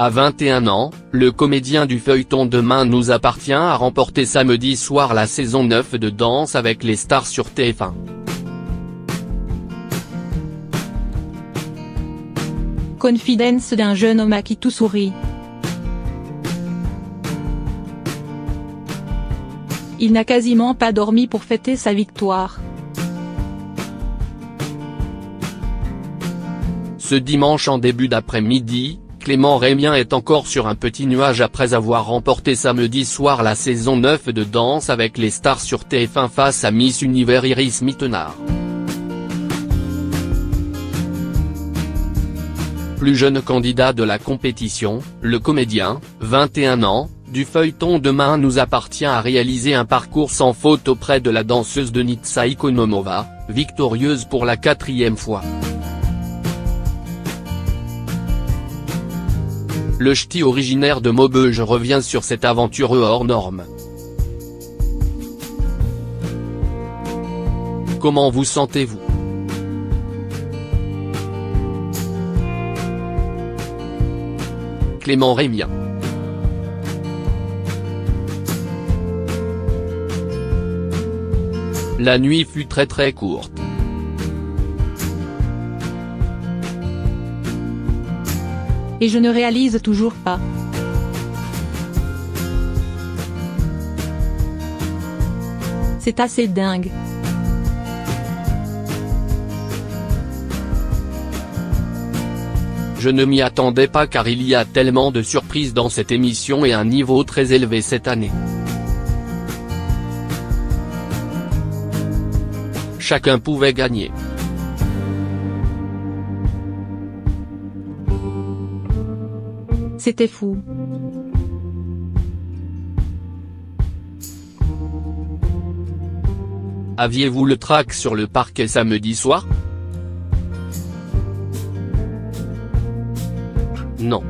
À 21 ans, le comédien du feuilleton Demain nous appartient a remporté samedi soir la saison 9 de Danse avec les stars sur TF1. Confidence d'un jeune homme à qui tout sourit. Il n'a quasiment pas dormi pour fêter sa victoire. Ce dimanche en début d'après-midi, Clément Rémien est encore sur un petit nuage après avoir remporté samedi soir la saison 9 de Danse avec les stars sur TF1 face à Miss Univers Iris Mittenard. Plus jeune candidat de la compétition, le comédien, 21 ans, du feuilleton Demain nous appartient a réalisé un parcours sans faute auprès de la danseuse Denitsa Ikonomova, victorieuse pour la 4e fois. Le ch'ti originaire de Maubeuge revient sur cette aventure hors norme. Comment vous sentez-vous ? Clément Rémien. La nuit fut très courte. Et je ne réalise toujours pas. C'est assez dingue. Je ne m'y attendais pas car il y a tellement de surprises dans cette émission et un niveau très élevé cette année. Chacun pouvait gagner. C'était fou. Aviez-vous le trac sur le parquet samedi soir ? Non.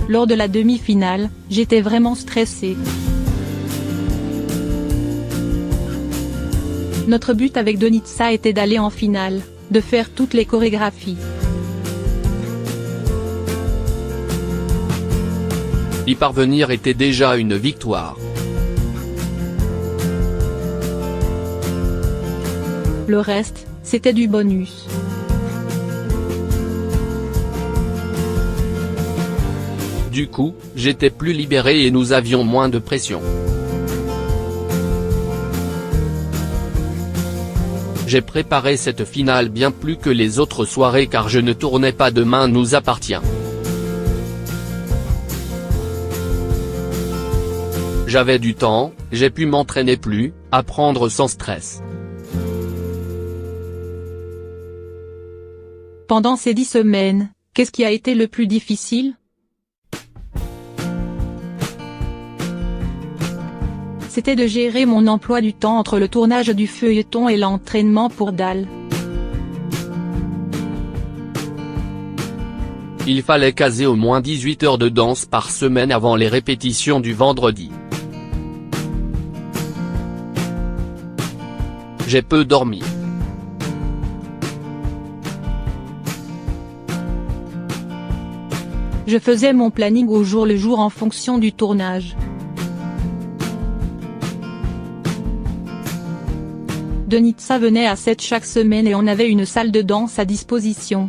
Lors de la demi-finale, j'étais vraiment stressée. Notre but avec Denitsa était d'aller en finale, de faire toutes les chorégraphies. Y parvenir était déjà une victoire. Le reste, c'était du bonus. Du coup, j'étais plus libéré et nous avions moins de pression. J'ai préparé cette finale bien plus que les autres soirées car je ne tournais pas Demain nous appartient. J'avais du temps, j'ai pu m'entraîner plus, apprendre sans stress. Pendant ces 10 semaines, qu'est-ce qui a été le plus difficile ? C'était de gérer mon emploi du temps entre le tournage du feuilleton et l'entraînement pour Dal. Il fallait caser au moins 18 heures de danse par semaine avant les répétitions du vendredi. J'ai peu dormi. Je faisais mon planning au jour le jour en fonction du tournage. Denitsa venait à 7 chaque semaine et on avait une salle de danse à disposition.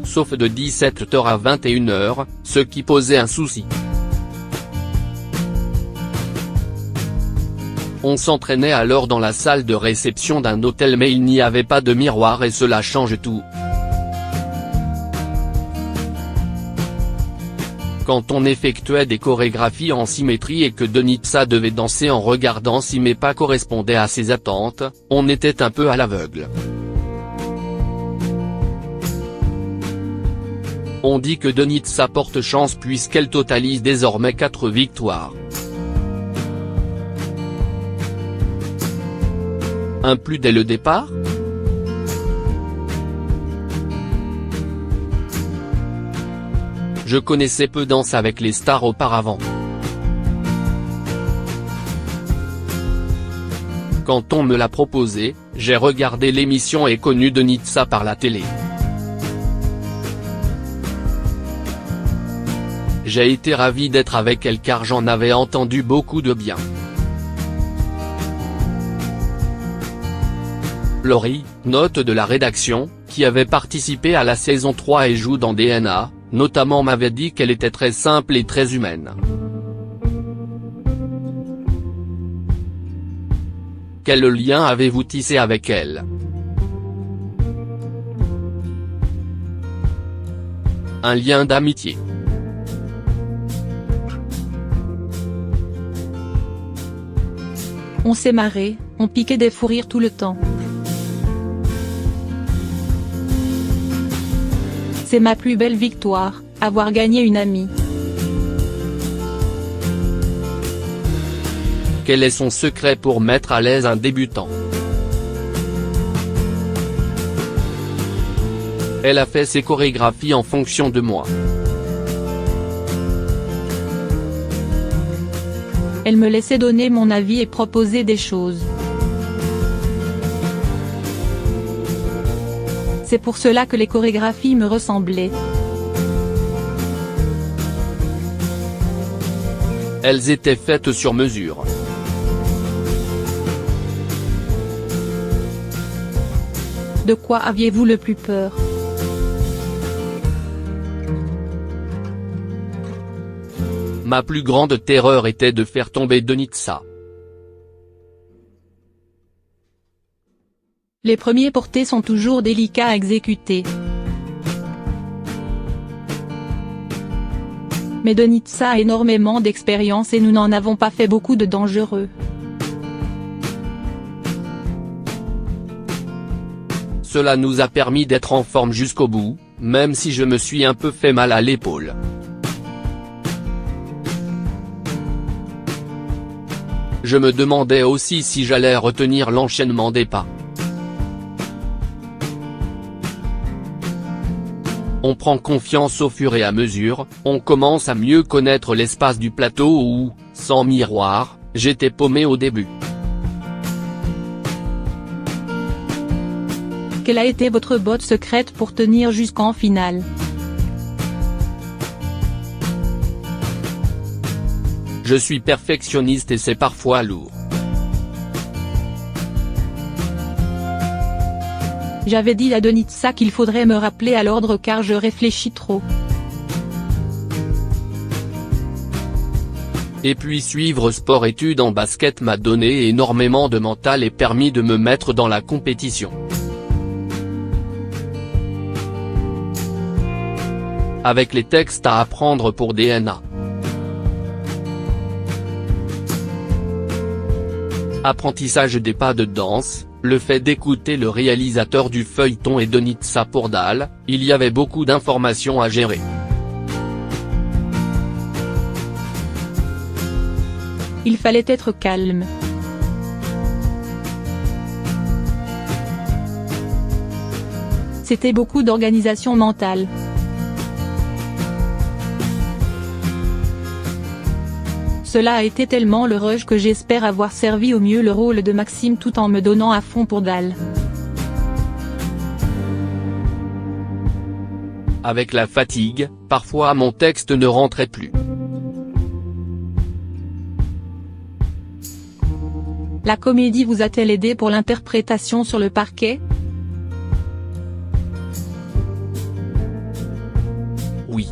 Sauf de 17h à 21h, ce qui posait un souci. On s'entraînait alors dans la salle de réception d'un hôtel mais il n'y avait pas de miroir et cela change tout. Quand on effectuait des chorégraphies en symétrie et que Denitsa devait danser en regardant si mes pas correspondaient à ses attentes, on était un peu à l'aveugle. On dit que Denitsa porte chance puisqu'elle totalise désormais 4 victoires. Un plus dès le départ ? Je connaissais peu Danse avec les stars auparavant. Quand on me l'a proposé, j'ai regardé l'émission et connu Denitsa par la télé. J'ai été ravi d'être avec elle car j'en avais entendu beaucoup de bien. Laurie, note de la rédaction, qui avait participé à la saison 3 et joue dans DNA, notamment m'avait dit qu'elle était très simple et très humaine. Quel lien avez-vous tissé avec elle? Un lien d'amitié. On s'est marré, on piquait des fous rires tout le temps. C'est ma plus belle victoire, avoir gagné une amie. Quel est son secret pour mettre à l'aise un débutant? Elle a fait ses chorégraphies en fonction de moi. Elle me laissait donner mon avis et proposer des choses. C'est pour cela que les chorégraphies me ressemblaient. Elles étaient faites sur mesure. De quoi aviez-vous le plus peur? Ma plus grande terreur était de faire tomber Denitsa. Les premiers portés sont toujours délicats à exécuter. Mais Denitsa a énormément d'expérience et nous n'en avons pas fait beaucoup de dangereux. Cela nous a permis d'être en forme jusqu'au bout, même si je me suis un peu fait mal à l'épaule. Je me demandais aussi si j'allais retenir l'enchaînement des pas. On prend confiance au fur et à mesure, on commence à mieux connaître l'espace du plateau où, sans miroir, j'étais paumé au début. Quelle a été votre botte secrète pour tenir jusqu'en finale? Je suis perfectionniste et c'est parfois lourd. J'avais dit à Denitsa qu'il faudrait me rappeler à l'ordre car je réfléchis trop. Et puis suivre sport-études en basket m'a donné énormément de mental et permis de me mettre dans la compétition. Avec les textes à apprendre pour DNA. Apprentissage des pas de danse, le fait d'écouter le réalisateur du feuilleton et Denitsa pour Dalle, il y avait beaucoup d'informations à gérer. Il fallait être calme. C'était beaucoup d'organisation mentale. Cela a été tellement le rush que j'espère avoir servi au mieux le rôle de Maxime tout en me donnant à fond pour Dalle. Avec la fatigue, parfois mon texte ne rentrait plus. La comédie vous a-t-elle aidé pour l'interprétation sur le parquet? Oui.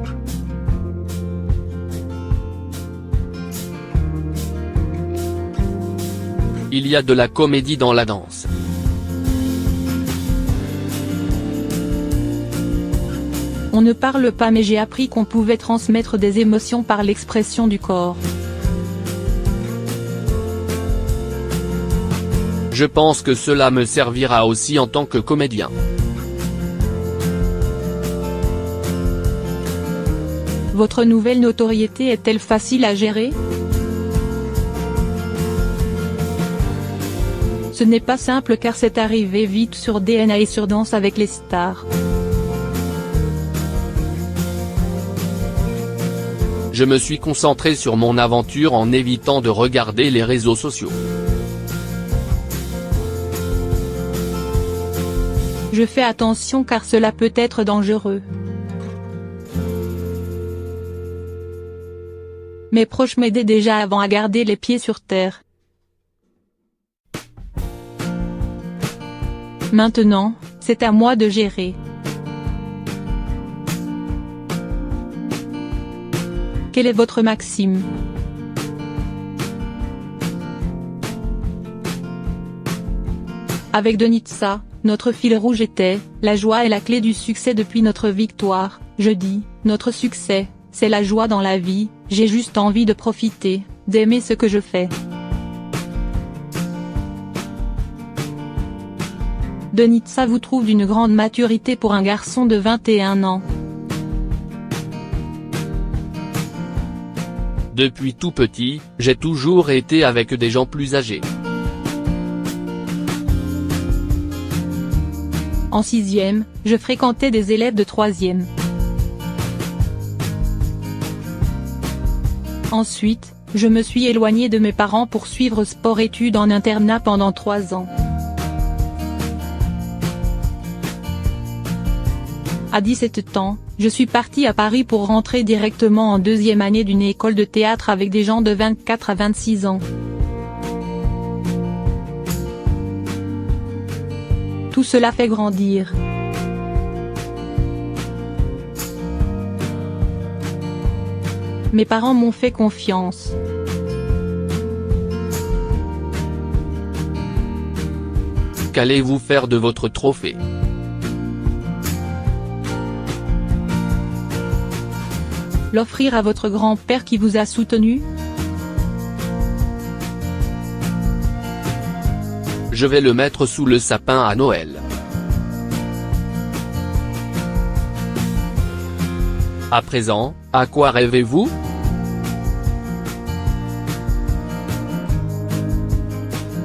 Il y a de la comédie dans la danse. On ne parle pas mais j'ai appris qu'on pouvait transmettre des émotions par l'expression du corps. Je pense que cela me servira aussi en tant que comédien. Votre nouvelle notoriété est-elle facile à gérer? Ce n'est pas simple car c'est arrivé vite sur DNA et sur Danse avec les stars. Je me suis concentré sur mon aventure en évitant de regarder les réseaux sociaux. Je fais attention car cela peut être dangereux. Mes proches m'aidaient déjà avant à garder les pieds sur terre. Maintenant, c'est à moi de gérer. Quelle est votre maxime? Avec Donitsa, notre fil rouge était « La joie est la clé du succès depuis notre victoire ». Je dis « Notre succès, c'est la joie dans la vie, j'ai juste envie de profiter, d'aimer ce que je fais ». Donitsa vous trouve d'une grande maturité pour un garçon de 21 ans. Depuis tout petit, j'ai toujours été avec des gens plus âgés. En 6e, je fréquentais des élèves de 3e. Ensuite, je me suis éloignée de mes parents pour suivre sport-études en internat pendant 3 ans. À 17 ans, je suis partie à Paris pour rentrer directement en 2e année d'une école de théâtre avec des gens de 24 à 26 ans. Tout cela fait grandir. Mes parents m'ont fait confiance. Qu'allez-vous faire de votre trophée? L'offrir à votre grand-père qui vous a soutenu? Je vais le mettre sous le sapin à Noël. À présent, à quoi rêvez-vous?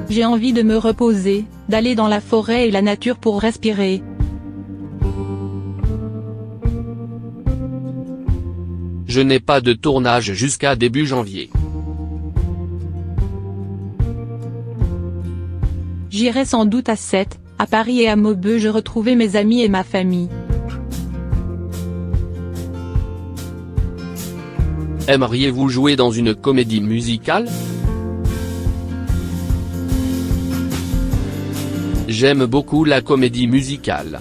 J'ai envie de me reposer, d'aller dans la forêt et la nature pour respirer. Je n'ai pas de tournage jusqu'à début janvier. J'irai sans doute à Sète, à Paris et à Maubeuge retrouver mes amis et ma famille. Aimeriez-vous jouer dans une comédie musicale? J'aime beaucoup la comédie musicale.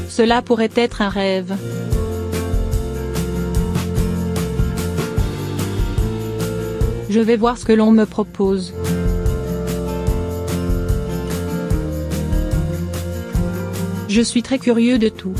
Cela pourrait être un rêve. Je vais voir ce que l'on me propose. Je suis très curieux de tout.